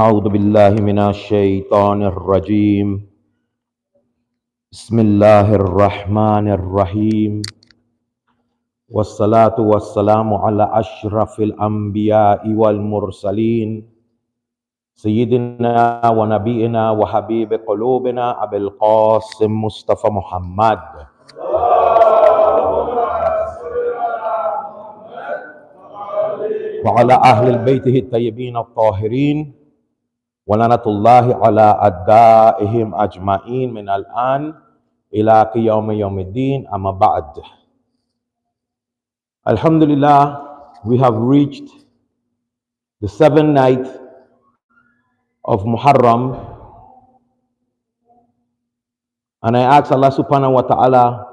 أعوذ بالله من الشيطان الرجيم. بسم الله الرحمن الرحيم. والصلاة والسلام على أشرف الأنبياء والمرسلين سيدنا ونبينا وحبيب قلوبنا أبي القاسم مصطفى محمد وعلى أهل بيته الطيبين الطاهرين ولعنة الله على أعدائهم أجمعين من الآن إلى قيام يوم الدين. أما بعد. Alhamdulillah, we have reached the 7th night of Muharram, and I ask Allah subhanahu wa ta'ala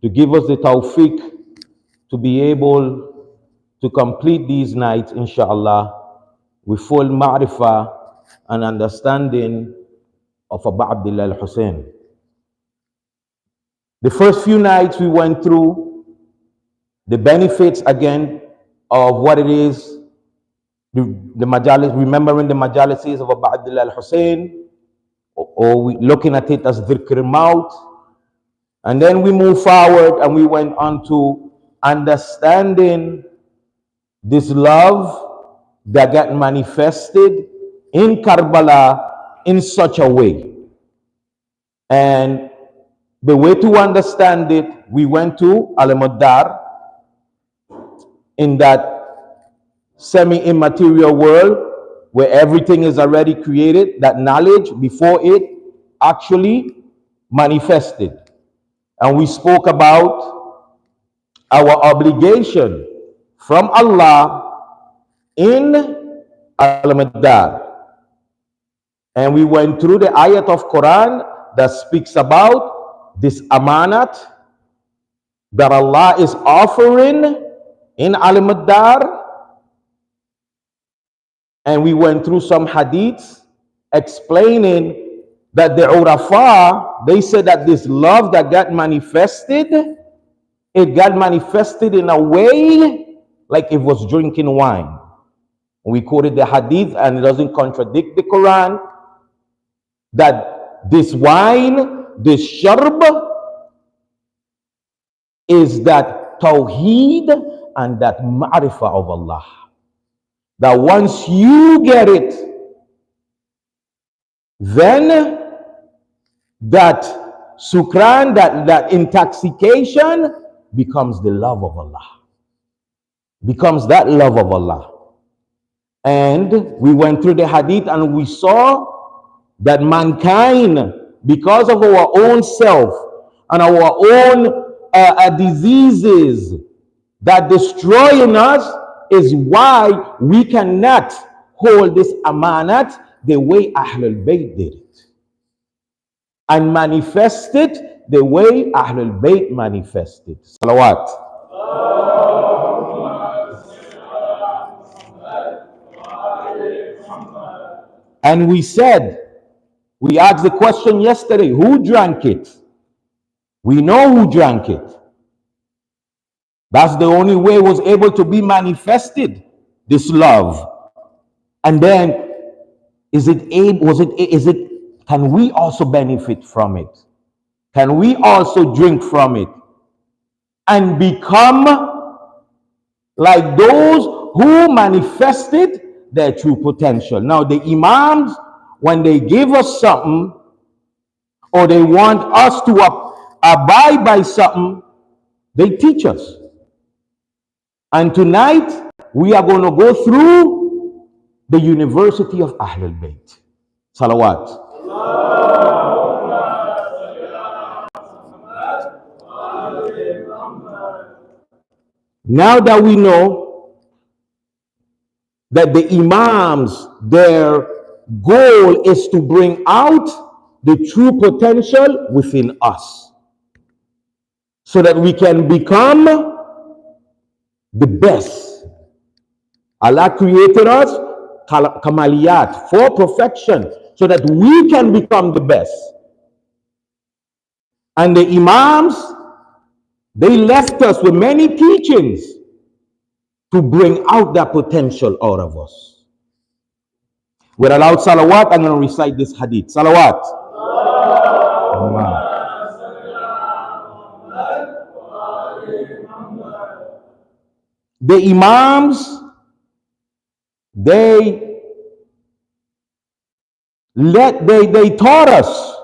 to give us the tawfiq to be able to complete these nights, inshallah, with full ma'rifah and understanding of Abdullah Hussain. The first few nights we went through the benefits again of what it is, the Majlis, remembering the Majalises of Abdullah Hussain, or we looking at it as dhikr al-maut. And then we moved forward and we went on to understanding this love that got manifested in Karbala in such a way. And the way to understand it, we went to Al-Muddar, in that semi-immaterial world where everything is already created, that knowledge before it actually manifested. And we spoke about our obligation from Allah in Al-Muddar. And we went through the ayat of Quran that speaks about this amanat that Allah is offering in Al-Muddar. And we went through some hadiths explaining that the Urafa, they said that this love that got manifested, it got manifested in a way like it was drinking wine. We quoted the hadith, and it doesn't contradict the Quran, that this wine, this sharb, is that tawheed and that ma'rifah of Allah. That once you get it, then that sukran, that intoxication becomes the love of Allah. Becomes that love of Allah. And we went through the hadith and we saw that mankind, because of our own self and our own diseases that destroy in us, is why we cannot hold this amanat the way Ahlul Bayt did it, and manifest it the way Ahlul Bayt manifested. Salawat. And we said, we asked the question yesterday, who drank it? We know who drank it. That's the only way it was able to be manifested, this love. And then, can we also benefit from it? Can we also drink from it and become like those who manifested their true potential? Now, the Imams, when they give us something, or they want us to abide by something, they teach us. And tonight, we are going to go through the University of Ahlul Bayt. Salawat. Now that we know that the Imams, their goal is to bring out the true potential within us, so that we can become the best. Allah created us kamaliyat, for perfection, so that we can become the best. And the Imams, they left us with many teachings to bring out that potential out of us. With a loud salawat, I'm going to recite this hadith. Salawat. The Imams, they taught us,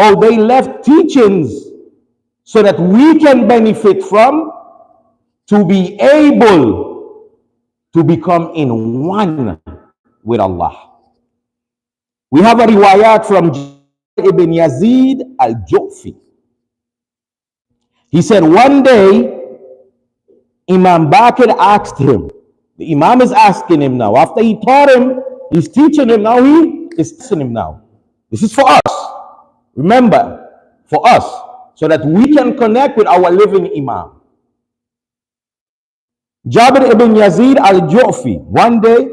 or they left teachings so that we can benefit from, to be able to become in one with Allah. We have a riwayat from Ibn Yazid al-Ju'fi. He said one day, Imam Bakr asked him, the Imam is asking him now, after he taught him, he's teaching him now, he is teaching him now. This is for us. Remember, for us, so that we can connect with our living Imam. Jabir ibn Yazid al-Ju'fi, one day,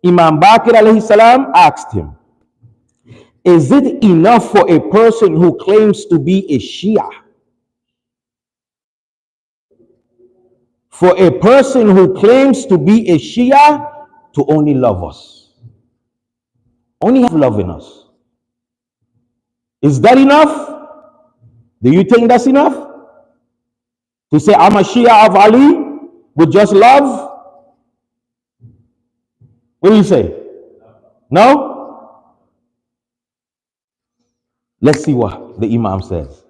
Imam Bakr alayhi salam asked him, is it enough for a person who claims to be a Shia? For a person who claims to be a Shia to only love us, only have love in us. Is that enough? Do you think that's enough? To say I'm a Shia of Ali with just love? What do you say? No? Let's see what the Imam says.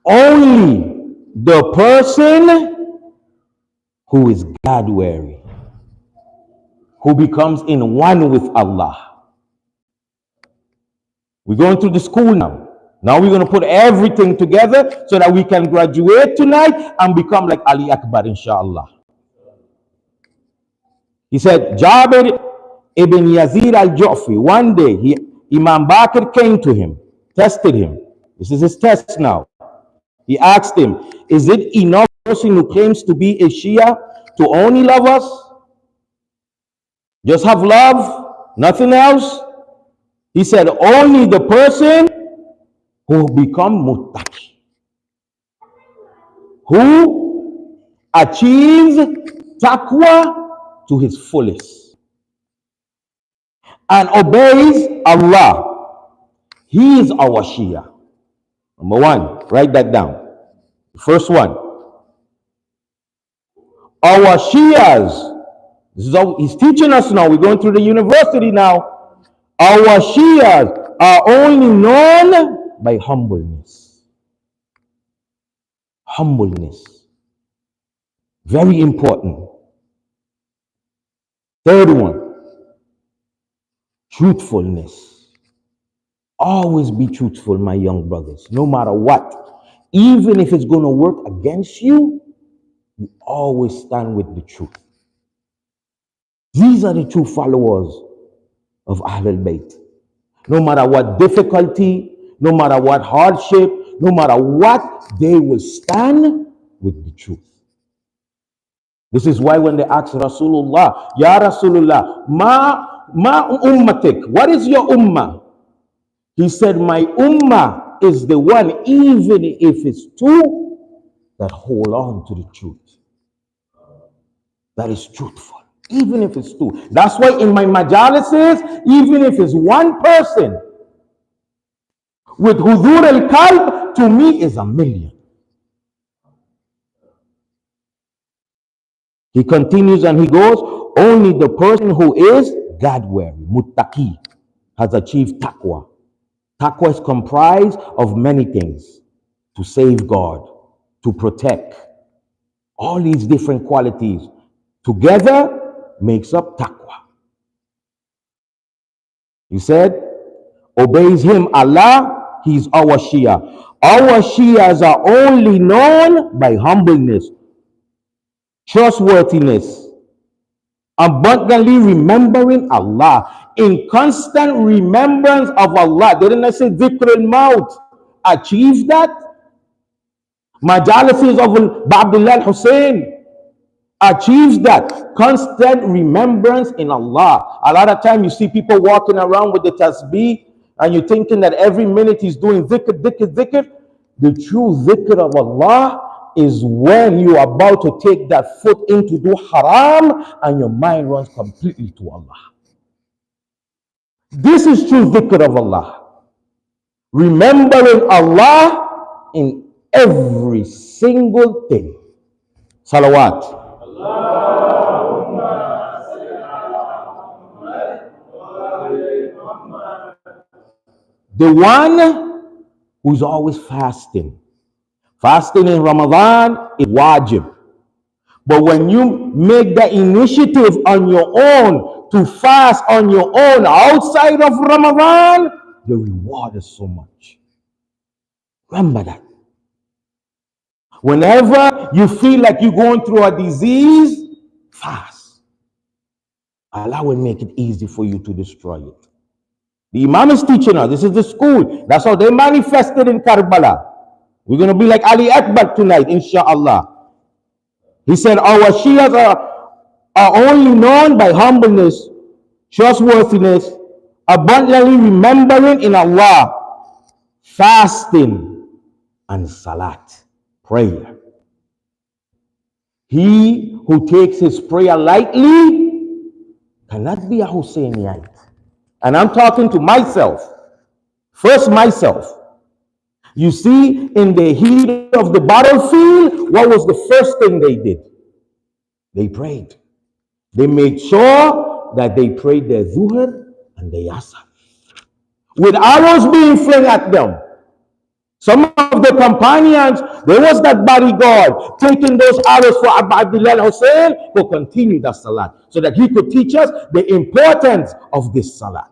Only the person who is God weary, who becomes in one with Allah. We're going through the school now. Now we're going to put everything together so that we can graduate tonight and become like Ali Akbar, inshallah. He said, Jabir ibn Yazid al-Ju'fi, one day Imam Bakr came to him, tested him. This is his test now. He asked him, is it enough for a person who claims to be a Shia to only love us? Just have love, nothing else? He said, only the person who become muttaqi, who achieves taqwa to his fullest and obeys Allah. He is our Shia. Number one, write that down. First one. Our Shias, this is how he's teaching us now. We're going through the university now. Our Shias are only known by humbleness. Humbleness. Very important. Third one, truthfulness. Always be truthful, my young brothers, no matter what. Even if it's going to work against you, you always stand with the truth. These are the true followers of Ahlul Bayt. No matter what difficulty, no matter what hardship, no matter what, they will stand with the truth. This is why when they asked Rasulullah, Ya Rasulullah, ma ummatik, what is your ummah? He said, my ummah is the one, even if it's two, that hold on to the truth. That is truthful, even if it's two. That's why in my majalises, even if it's one person, with hudur al-qalb, to me is a million. He continues and he goes, only the person who is God-weary, muttaqi, has achieved taqwa. Taqwa is comprised of many things. To safeguard, to protect. All these different qualities together makes up taqwa. He said, obeys him Allah, he's our Shia. Our Shias are only known by humbleness, trustworthiness, abundantly remembering Allah, in constant remembrance of Allah. Didn't I say dhikr al-maut? Achieve that. Majalises of Abdullah Hussain achieves that. Constant remembrance in Allah. A lot of time you see people walking around with the tasbih and you're thinking that every minute he's doing dhikr, dhikr, dhikr. The true dhikr of Allah is when you are about to take that foot in to do haram and your mind runs completely to Allah. This is true dhikr of Allah. Remembering Allah in every single thing. Salawat. The one who's always fasting. Fasting in Ramadan is wajib. But when you make the initiative on your own to fast on your own outside of Ramadan, the reward is so much. Remember that. Whenever you feel like you're going through a disease, fast. Allah will make it easy for you to destroy it. The Imam is teaching us. This is the school. That's how they manifested in Karbala. We're going to be like Ali Akbar tonight, inshallah. He said, our Shias are only known by humbleness, trustworthiness, abundantly remembering in Allah, fasting, and salat, prayer. He who takes his prayer lightly cannot be a Hussainite. And I'm talking to myself. First, myself. You see, in the heat of the battlefield, what was the first thing they did? They prayed. They made sure that they prayed their Zuhr and their Asr, with arrows being flung at them. Some of the companions, there was that bodyguard taking those arrows for Abdullah Hussain to continue the salat, so that he could teach us the importance of this salat.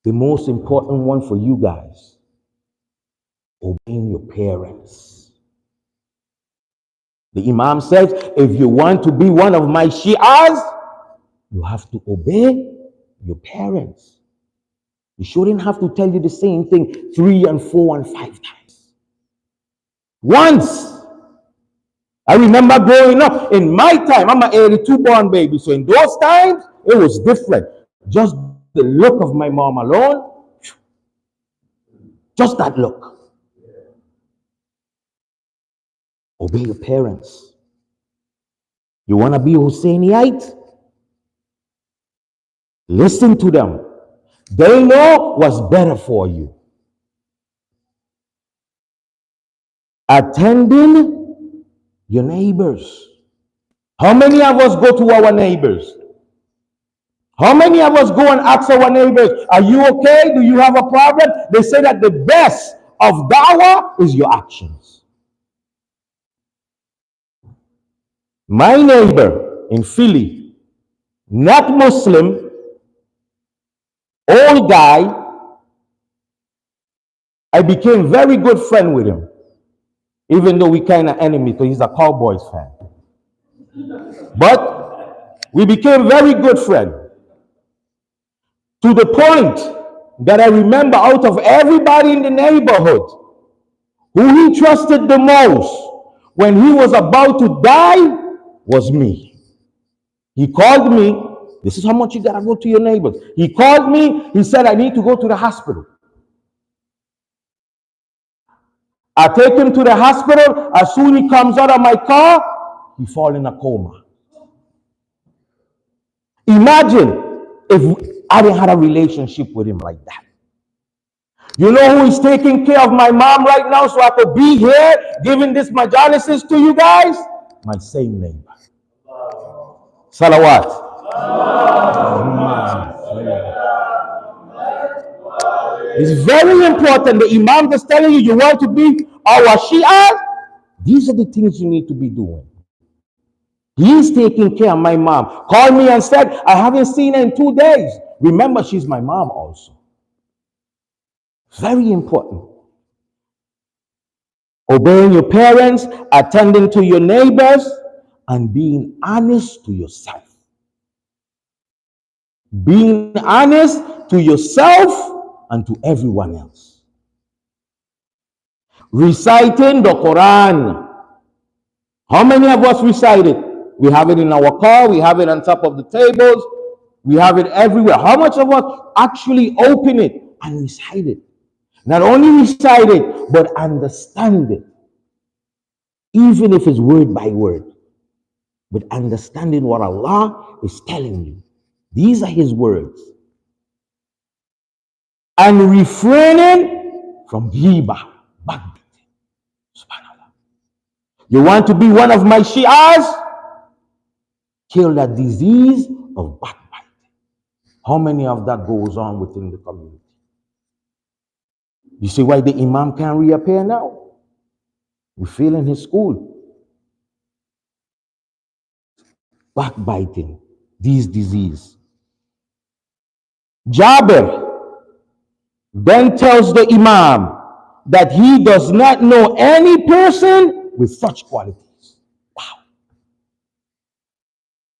The most important one for you guys, obeying your parents. The Imam says, if you want to be one of my Shi'as, you have to obey your parents. You shouldn't have to tell you the same thing 3 and 4 and 5 times. Once. I remember growing up, in my time, I'm an 82 born baby, so in those times, it was different. Just the look of my mom alone, just that look. Obey your parents. You want to be Hussainite? Listen to them. They know what's better for you. Attending your neighbors. How many of us go to our neighbors? How many of us go and ask our neighbors, are you okay? Do you have a problem? They say that the best of da'wah is your actions. My neighbor in Philly, not Muslim, old guy, I became very good friend with him, even though we kind of enemy because he's a Cowboys fan. But we became very good friends, to the point that I remember out of everybody in the neighborhood, who he trusted the most when he was about to die was me. He called me. This is how much you gotta go to your neighbors. He called me. He said, I need to go to the hospital. I take him to the hospital. As soon as he comes out of my car, he falls in a coma. Imagine if I didn't have a relationship with him like that. You know who is taking care of my mom right now so I could be here giving this majalises to you guys? My same neighbor. Salawat. It's very important. The Imam is telling you, you want to be our Shia? These are the things you need to be doing. He's taking care of my mom. Called me and said, I haven't seen her in 2 days. Remember, she's my mom also. Very important. Obeying your parents, attending to your neighbors, and being honest to yourself. Being honest to yourself and to everyone else. Reciting the Quran. How many of us recite it? We have it in our car, we have it on top of the tables, we have it everywhere. How much of us actually open it and recite it? Not only recite it, but understand it. Even if it's word by word. But understanding what Allah is telling you. These are His words. And refraining from ghibah, backbiting. Subhanallah. You want to be one of my Shi'as? Kill that disease of backbiting. How many of that goes on within the community? You see why the Imam can't reappear now? We feel in his school. Backbiting, these disease. Jabir then tells the Imam that he does not know any person with such qualities. Wow.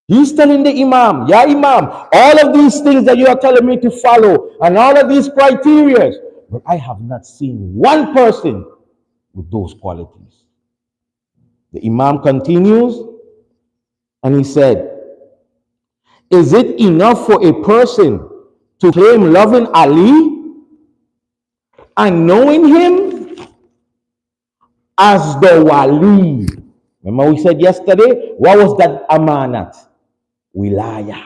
He's telling the Imam, yeah, Imam, all of these things that you are telling me to follow and all of these criteria, but I have not seen one person with those qualities. The Imam continues and he said, is it enough for a person to claim loving Ali and knowing him as the wali? Remember we said yesterday, what was that amanat? Wilaya.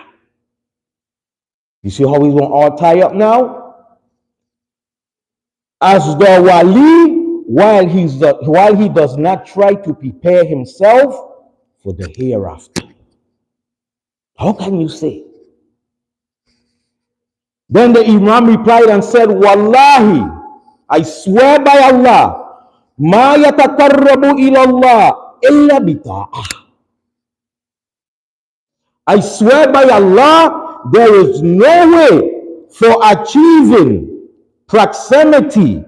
You see how he's going to all tie up now? As the wali, while he does not try to prepare himself for the hereafter. How can you say? Then the Imam replied and said, Wallahi, I swear by Allah, ma yatakarrabu ilallah illa bita'ah. I swear by Allah, there is no way for achieving proximity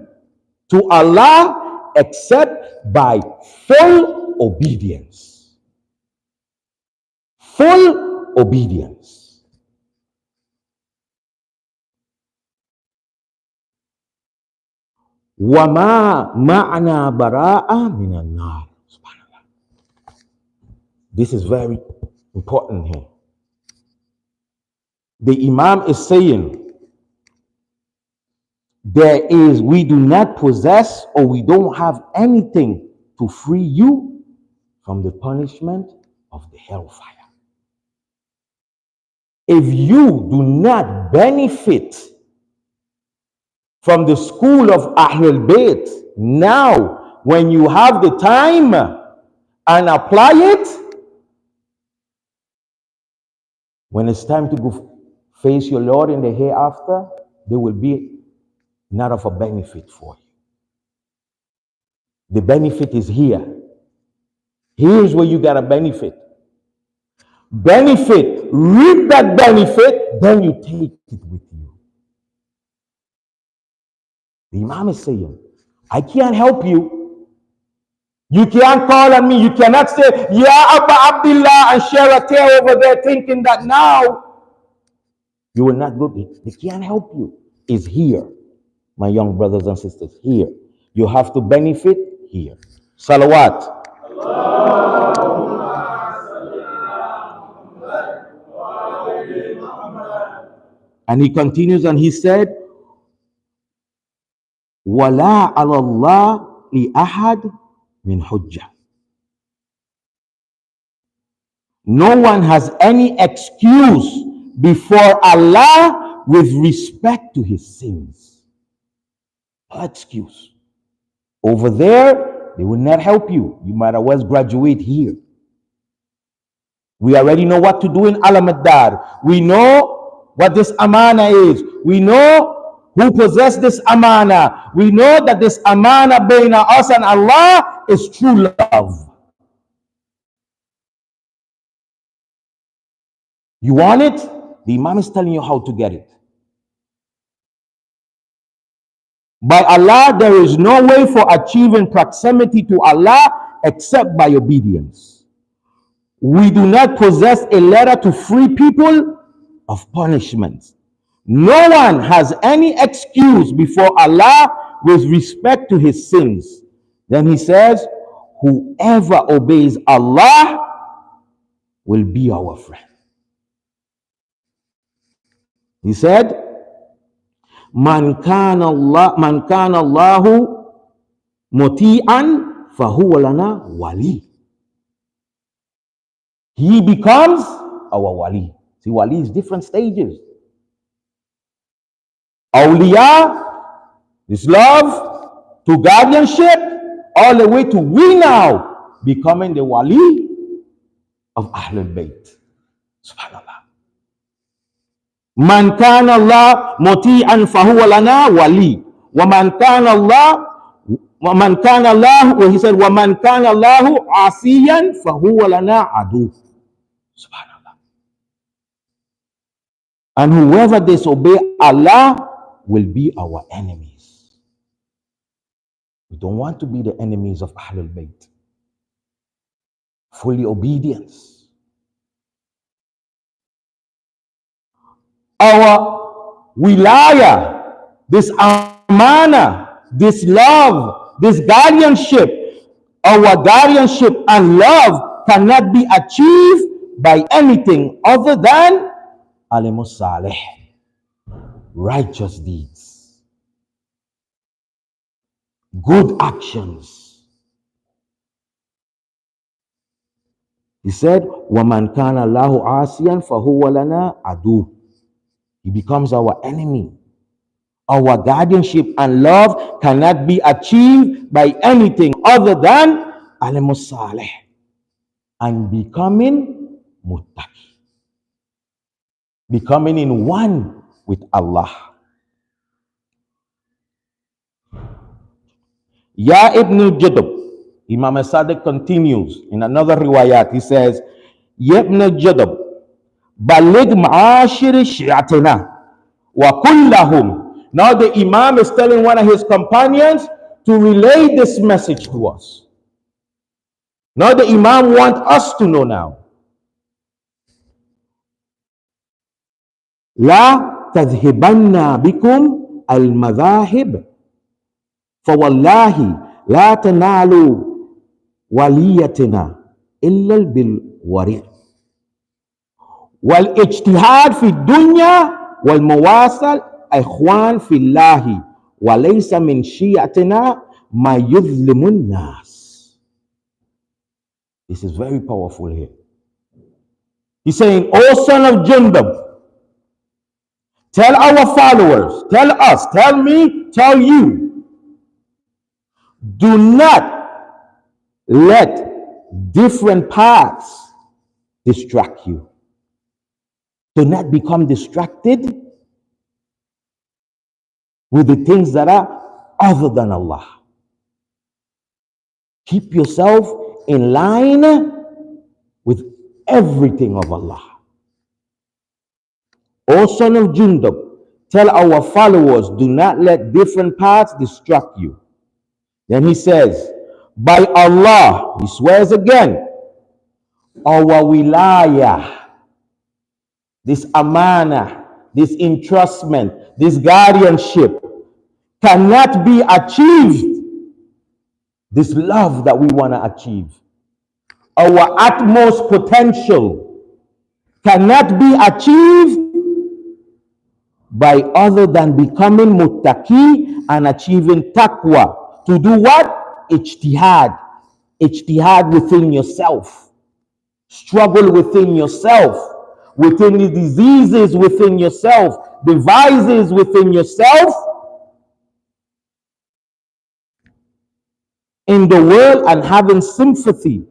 to Allah except by full obedience. Full obedience. Wama ma'ana bara'a minan nar. Subhanallah. This is very important here. The Imam is saying, we do not possess or we don't have anything to free you from the punishment of the hellfire. If you do not benefit from the school of Ahlul Bayt, now when you have the time and apply it, when it's time to go face your Lord in the hereafter, there will be not of a benefit for you. The benefit is here. Here's where you got a benefit. Benefit, reap that benefit, then you take it with you. The Imam is saying, I can't help you. You can't call on me. You cannot say, yeah, Abdullah, and share a tale over there thinking that now you will not go. They can't help you. It's here, my young brothers and sisters, here. You have to benefit here. Salawat. And he continues and he said, Wala ala Allah li ahad min hujjah. No one has any excuse before Allah with respect to his sins. No excuse. Over there, they will not help you. You might as well graduate here. We already know what to do in Al-Madar. We know what this amana is. We know who possess this amana. We know that this amana between us and Allah is true love. You want it? The Imam is telling you how to get it. By Allah, there is no way for achieving proximity to Allah except by obedience. We do not possess a letter to free people of punishment. No one has any excuse before Allah with respect to his sins. Then he says, whoever obeys Allah will be our friend. He said, Man kana Allahu muti'an fahuwa lana wali. He becomes our wali. See, wali is different stages. Awliya, this love, to guardianship, all the way to we now becoming the wali of Ahlul Bayt. Subhanallah. Man kana Allah muti'an fahuwa lana wali. Wa man kana Allah, well, he said, wa man kana Allahu asiyan fahuwa lana adu. Subhanallah. And whoever disobey Allah will be our enemies. We don't want to be the enemies of Ahlul Bayt. Fully obedience. Our wilaya, this amana, this love, this guardianship, our guardianship and love cannot be achieved by anything other than alimus salih, righteous deeds, good actions. He said, وَمَنْ كَانَ اللَّهُ عَاسِيًا فَهُوَ لَنَا عَدُوٌ. He becomes our enemy. Our guardianship and love cannot be achieved by anything other than alimus salih and becoming muttaqi, becoming in one with Allah. Ya Ibn Jadab, Imam Sadiq continues in another riwayat. He says, Ya Ibn Jadab, balig ma'ashir shi'atina wa kullahum. Now the Imam is telling one of his companions to relay this message to us. Now the Imam wants us to know now. La tadhibanna bikum al-madhahib fawallahi la tanalu waliyatina illa bil-wari' wal-ijtihad fi dunya wal-mawasal ikhwan fillahi wa laysa min shi'atina ma yudhlimun nas. This is very powerful here. He's saying, O son of Jundab, tell our followers, tell us, tell me, tell you, do not let different paths distract you. Do not become distracted with the things that are other than Allah. Keep yourself in line with everything of Allah. O son of Jundab, tell our followers, do not let different paths distract you. Then he says, by Allah, he swears again, our wilaya, this amana, this entrustment, this guardianship cannot be achieved. This love that we want to achieve, our utmost potential cannot be achieved by other than becoming muttaqi and achieving taqwa. To do what? Ijtihad. Ijtihad within yourself. Struggle within yourself. Within the diseases within yourself. The vices within yourself. In the world, and having sympathy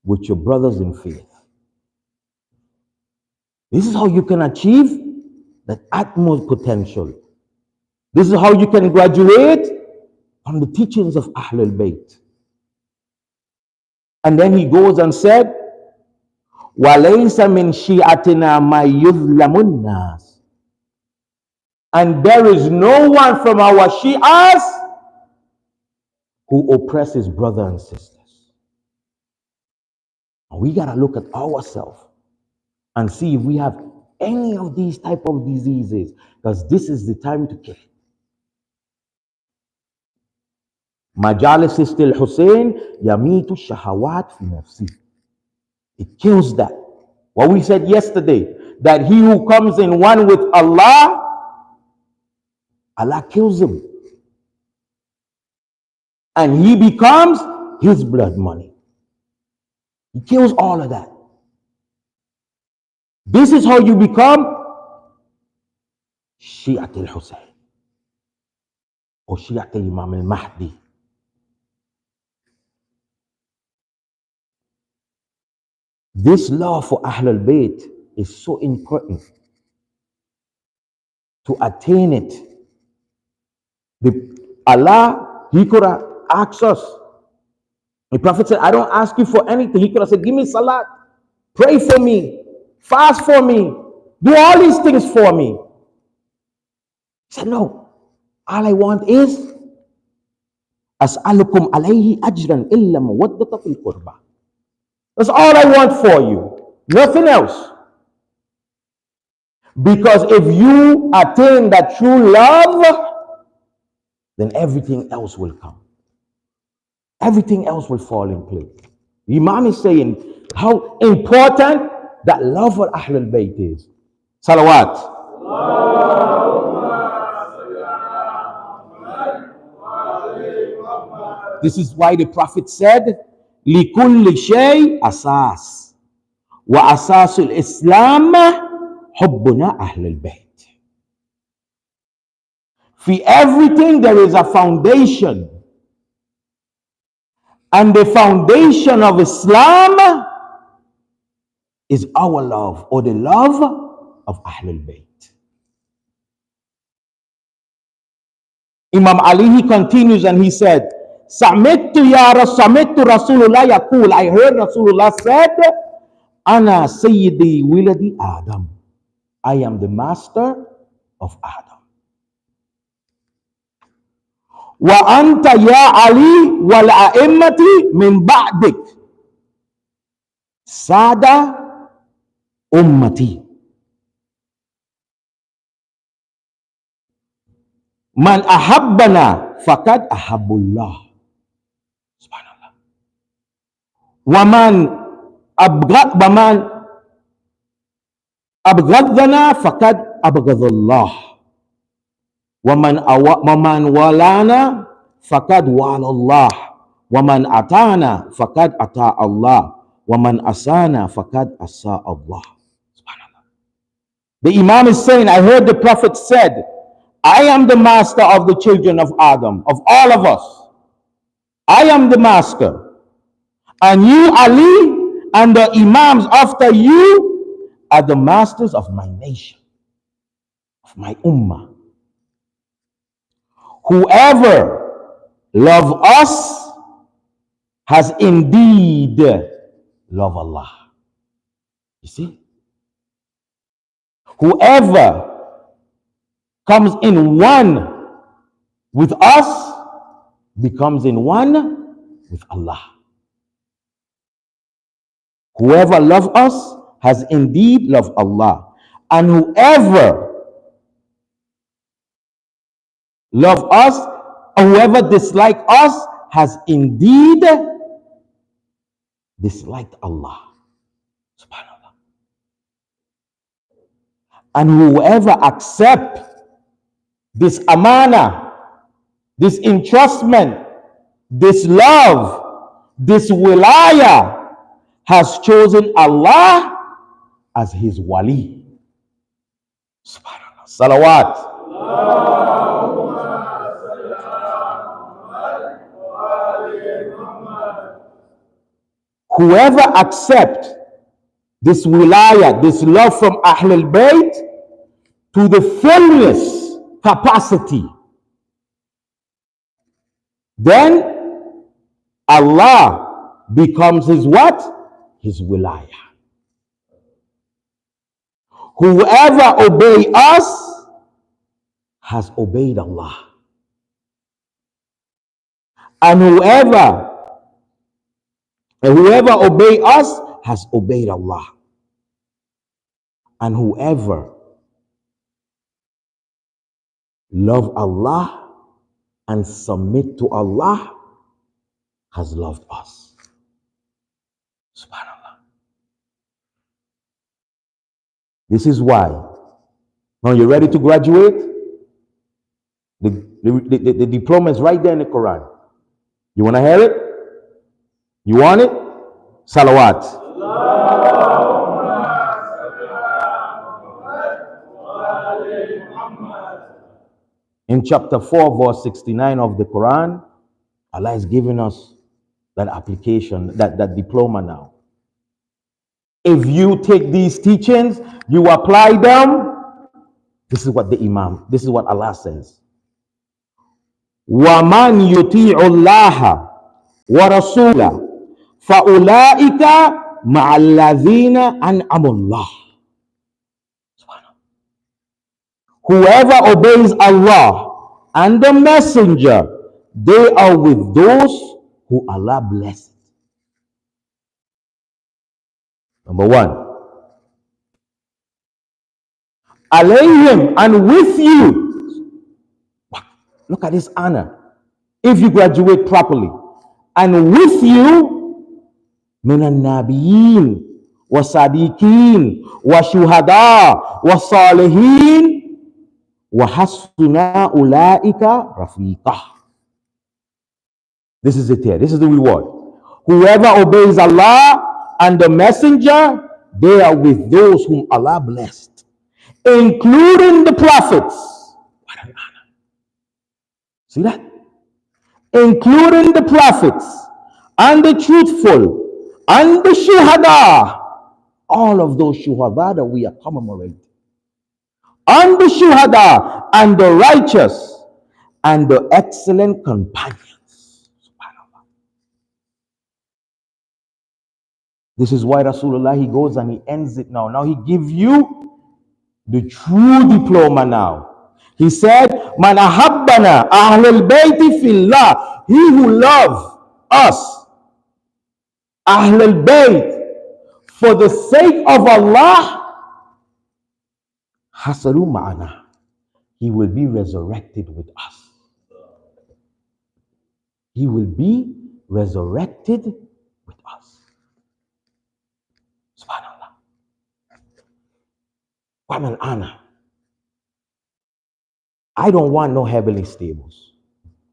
with your brothers in faith. This is how you can achieve that utmost potential. This is how you can graduate from the teachings of Ahlul Bayt. And then he goes and said, وَلَيْسَ مِنْ شِيعَتِنَا مَا يُظْلَمُ النَّاسِ. And there is no one from our Shi'as who oppresses brother and sisters. And we got to look at ourselves and see if we have any of these type of diseases, because this is the time to kill. Majalis istil Hussain yamitu shahawat fi nafsi. It kills that. What we said yesterday, that he who comes in one with Allah Allah kills him. And he becomes his blood money. He kills all of that. This is how you become Shi'at al-Hussain or Shi'at al-Imam al-Mahdi. This love for Ahlul Bayt is so important. To attain it, Allah, He could have asked us. The Prophet said, I don't ask you for anything. He could have said, give me salat, pray for me, fast for me, do all these things for me. He said, no, all I want is as'alukum alayhi ajran illa mawaddata fil qurba. That's all I want for you, nothing else. Because if you attain that true love, then everything else will come. Everything else will fall in place. The Imam is saying how important that love for Ahlul Bayt is. Salawat. This is why the Prophet said, لِكُلِّ شَيْءٍ أَسَاسٍ وَأَسَاسُ الْإِسْلَامِ حُبُّنَا أَهْلَ الْبَيْتِ. For everything there is a foundation. And the foundation of Islam is our love, or the love of Ahlul Bayt. Imam Ali, he continues and he said, Sami'tu Rasulullah yaqul. I heard Rasulullah said, Ana Sayyidi Wiladi Adam. I am the master of Adam. Wa anta ya Ali wal a'immati min ba'dik. Sada ummati. Man ahabbana faqad ahabbullah. Subhanallah. Waman abghadana faqad abghadallah. Waman walana faqad walallah. Waman atana faqad ata Allah. Waman asana faqad asa Allah. Subhanallah. The Imam is saying, I heard the Prophet said, I am the master of the children of Adam, of all of us. I am the master. And you, Ali, and the Imams after you are the masters of my nation, of my ummah. Whoever love us has indeed loved Allah. You see? Whoever comes in one with us becomes in one with Allah. Whoever loves us has indeed loved Allah. And whoever loves us, or whoever dislikes us, has indeed disliked Allah. Subhanallah. And whoever accepts this amana, this entrustment, this love, this wilaya, has chosen Allah as his wali. Subhanallah. Salawat. Whoever accepts this wilaya, this love from Ahlul Bayt to the fullness capacity, then Allah becomes his what? His wilaya. Whoever obeys us has obeyed Allah. And whoever obeys us has obeyed Allah. And whoever love Allah and submit to Allah has loved us. Subhanallah. This is why. Now you're ready to graduate? The diploma is right there in the Quran. You want to hear it? You want it? Salawat. In chapter 4, verse 69 of the Quran, Allah is giving us that application, that diploma now. If you take these teachings, you apply them, this is what this is what Allah says. وَمَنْ يُطِيعُ اللَّهَ وَرَسُولَهُ فَأُولَٰئِكَ مَعَ الَّذِينَ أَنْعَمَ اللَّهُ. Whoever obeys Allah and the Messenger, they are with those who Allah blessed. Number one, alayhim, and with you. Look at this honor. If you graduate properly, and with you, minan nabiyin, wa sadiqin, wa shuhada, wa salihin, wa hasuna ulaika rafiqah. This is it here. This is the reward. Whoever obeys Allah and the Messenger, they are with those whom Allah blessed, including the prophets. What an honor. See that? Including the prophets and the truthful and the shuhada. All of those shuhada that we are commemorating. And the shuhada and the righteous and the excellent companions. This is why Rasulullah, he goes and he ends it now. Now he gives you the true diploma now. He said, Man ahabbana ahlul bayti fillah. He who loves us, ahlul bayt, for the sake of Allah, hasaru ma'ana. He will be resurrected with us. He will be resurrected with us. Subhanallah. What an honor. I don't want no heavenly stables.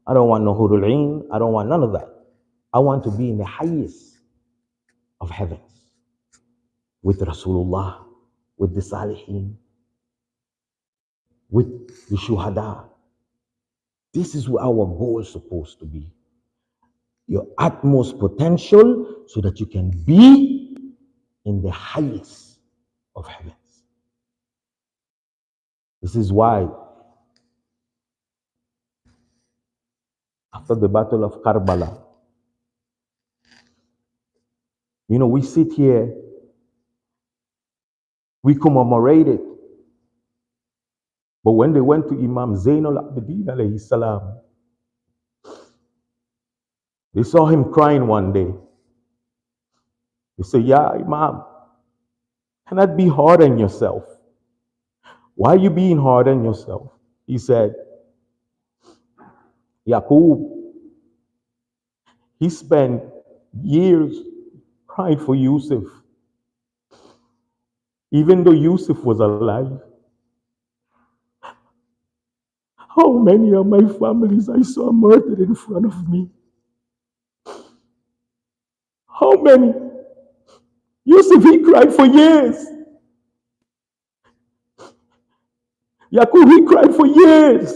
I don't want no hurul ain. I don't want none of that. I want to be in the highest of heavens with Rasulullah, with the Salihin, with the Shuhada. This is what our goal is supposed to be. Your utmost potential so that you can be in the highest of heavens. This is why after the battle of Karbala, we sit here, we commemorate it. But when they went to Imam Zain al-Abidin alayhi salam, they saw him crying one day. They said, Ya Imam, cannot be hard on yourself. Why are you being hard on yourself? He said, Yaqub, he spent years crying for Yusuf, even though Yusuf was alive. How many of my families I saw murdered in front of me? How many? Yusuf, he cried for years. Yaqub, he cried for years.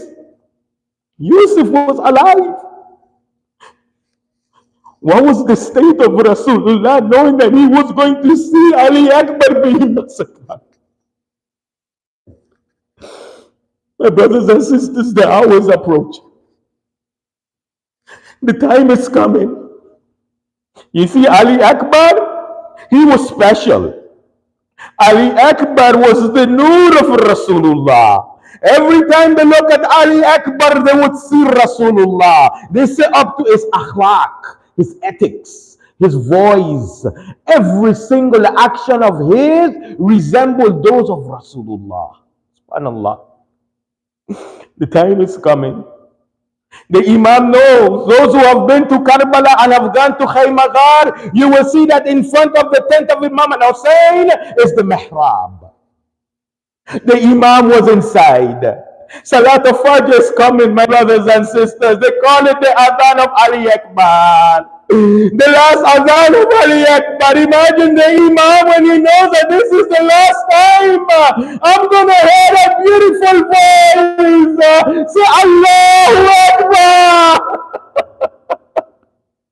Yusuf was alive. What was the state of Rasulullah knowing that he was going to see Ali Akbar being massacred? My brothers and sisters, the hour is approaching. The time is coming. You see, Ali Akbar, he was special. Ali Akbar was the nur of Rasulullah. Every time they look at Ali Akbar, they would see Rasulullah. They say up to his akhlaq, his ethics, his voice. Every single action of his resembled those of Rasulullah. SubhanAllah. The time is coming. The Imam knows, those who have been to Karbala and have gone to Khaymagar, you will see that in front of the tent of Imam Hussain is the mihrab. The Imam was inside. Salat al-Fajr is coming, my brothers and sisters. They call it the Adhan of Ali Akbar. The last Adhan of Ali Akbar. Imagine the Imam when he knows that this is the last time. I'm going to hear a beautiful voice. Say Allahu Akbar.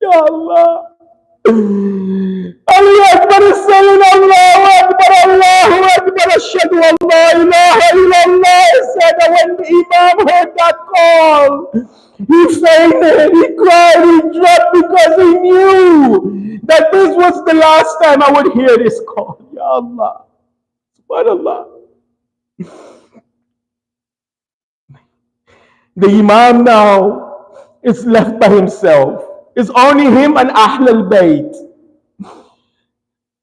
Ya Allah. Ali Akbar is saying Allahu Akbar, Allahu Akbar, Ashhadu an la ilaha illallah. He said that when the Imam heard that call, he fainted, he cried, he dropped because he knew that this was the last time I would hear this call. Ya Allah. SubhanAllah. The Imam now is left by himself. It's only him and Ahl al-Bayt.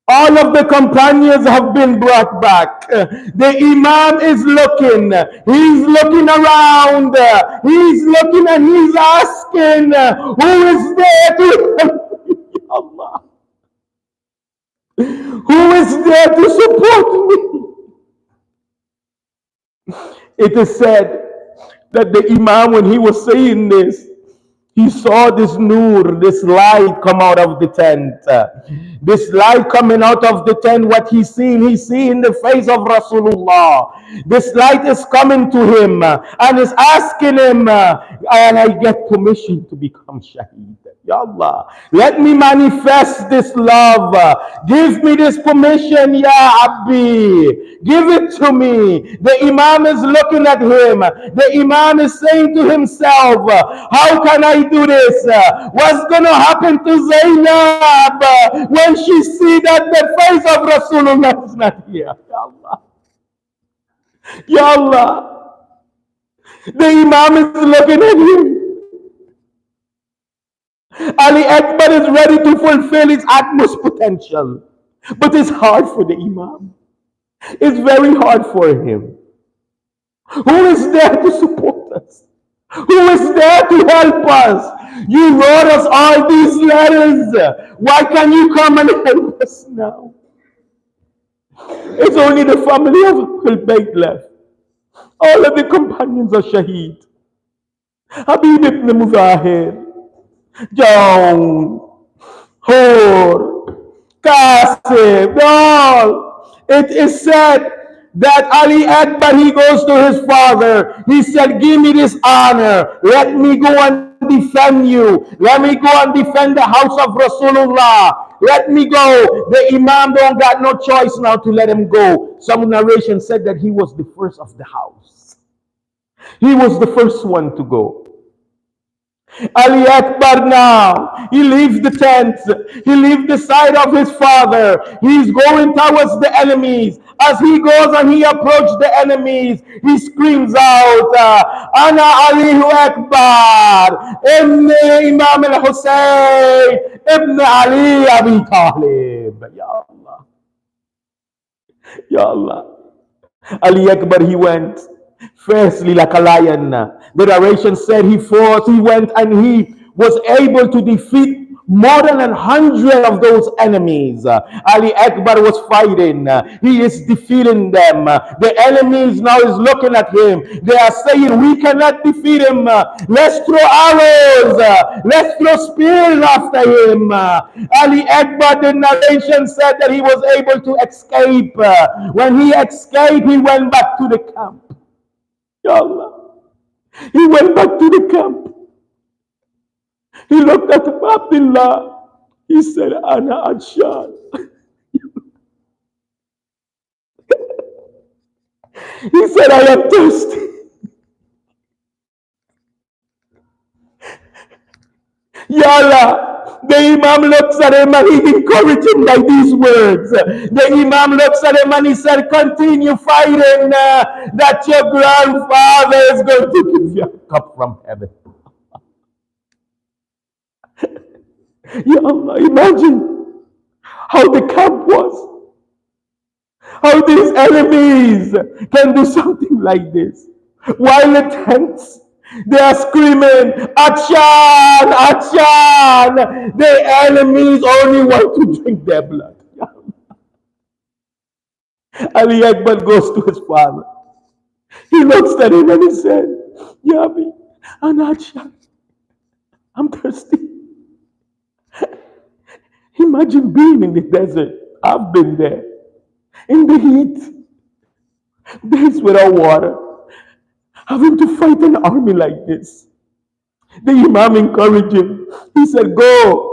All of the companions have been brought back. The Imam is looking. He's looking around. He's looking and he's asking, who is there to help me? Allah. Who is there to support me? It is said that the Imam, when he was saying this, he saw this nur, this light come out of the tent. This light coming out of the tent, what he's seeing the face of Rasulullah. This light is coming to him and is asking him, and I get permission to become Shaheed. Ya Allah, let me manifest this love. Give me this permission, Ya Abbi. Give it to me. The Imam is looking at him. The Imam is saying to himself, how can I do this? What's going to happen to Zainab when she see that the face of Rasulullah is not here? Ya Allah. Ya Allah. The Imam is looking at him. Ali Akbar is ready to fulfill his utmost potential. But it's hard for the Imam. It's very hard for him. Who is there to support us? Who is there to help us? You wrote us all these letters. Why can't you come and help us now? It's only the family of Al-Bayt left. All of the companions are Shaheed. Habib ibn Muzahir, John, Hur, Qasim, all. It is said that Ali Akbar, he goes to his father. He said, give me this honor. Let me go and defend you. Let me go and defend the house of Rasulullah. Let me go. The Imam don't got no choice now to let him go. Some narration said that he was the first of the house. He was the first one to go. Ali Akbar now, he leaves the tent, he leaves the side of his father, he's going towards the enemies. As he goes and he approaches the enemies, he screams out, Ana Ali Akbar, Ibn Imam al-Hussain, Ibn Ali Abi Talib. Ya Allah. Ya Allah. Ali Akbar, he went fiercely like a lion. The narration said he went and he was able to defeat more than 100 of those enemies. Ali Akbar was fighting. He is defeating them. The enemies now is looking at him. They are saying, we cannot defeat him. Let's throw arrows. Let's throw spears after him. Ali Akbar, the narration said that he was able to escape. When he escaped, he went back to the camp. Ya Allah. He went back to the camp. He looked at Abdullah. He said, Ana Adshan. He said, I am thirsty. Ya Allah. The Imam looks at him and he encouraged him by these words. The Imam looks at him and he said, continue fighting, that your grandfather is going to give you a cup from heaven. Ya Allah, imagine how the camp was. How these enemies can do something like this. While the tents, they are screaming, Akshan, Akshan. The enemies only want to drink their blood. Ali Akbar goes to his father. He looks at him and he said, Yabi, Anacha, I'm thirsty. Imagine being in the desert. I've been there. In the heat, days without water, having to fight an army like this. The Imam encouraged him. He said, go.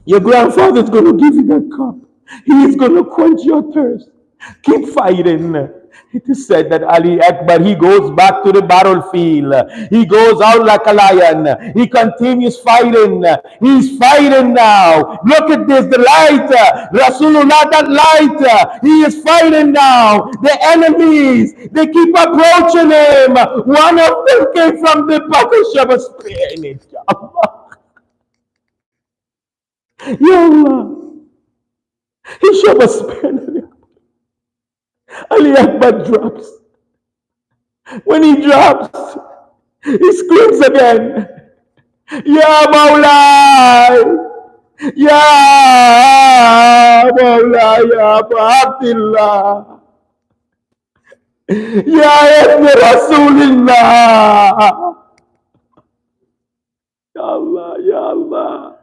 Your grandfather's going to give you that cup. He is going to quench your thirst. Keep fighting. It is said that Ali Akbar, he goes back to the battlefield. He goes out like a lion. He continues fighting. He's fighting now. Look at this, the light. Rasulullah, that light. He is fighting now. The enemies, they keep approaching him. One of them came from the back of a spear in it. Ya Allah. Ya Allah. He shoved a spear in it. Ali Akbar drops. When he drops, he screams again. Ya Mawlai! Ya Mawlai! Ya Abdullah! Ya Ibn Rasulullah! Ya Allah, Ya Allah!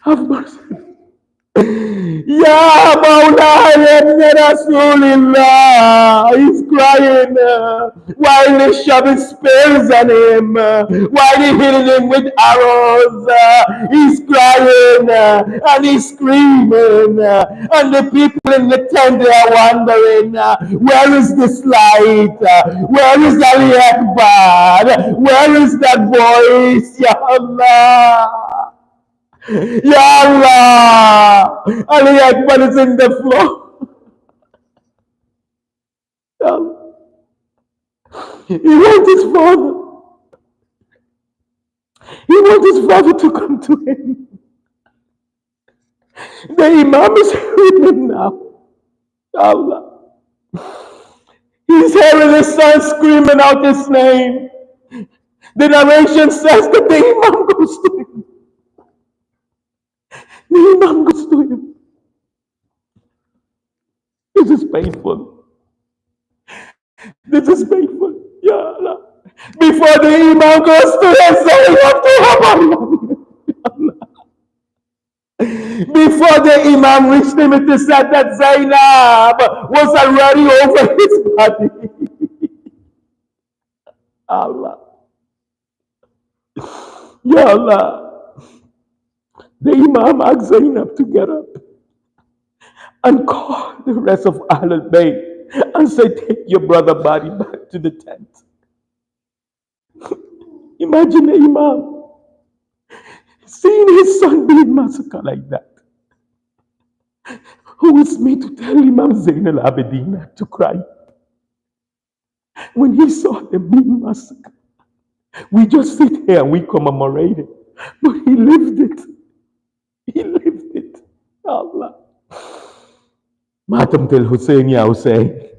Have mercy. Ya Mawlana ibn Rasulillah, he's crying while they shoving spears on him, while they hitting him with arrows. He's crying and he's screaming, and the people in the tent are wondering, where is this light? Where is Ali Akbar? Where is that voice? Ya Allah! Ya Allah! Ali Akbar is in the floor. He wants his father. He wants his father to come to him. The Imam is hearing him now. Allah. He's hearing his son screaming out his name. The narration says that the Imam goes to him. The Imam goes to him. This is painful. This is painful. Ya Allah. Before the Imam goes to him, so we have to have Allah. Before the Imam reached him, it is said that Zainab was already over his body. Allah. Ya Allah. The Imam asked Zainab to get up and call the rest of Ahlul Bayt and say, take your brother body back to the tent. Imagine the Imam seeing his son being massacred like that. Who is me to tell Imam Zain al-Abidin not to cry? When he saw them being massacred, we just sit here and we commemorate it. But he lived it. He lived it. Allah. Matam tel Hussain ya Hussain.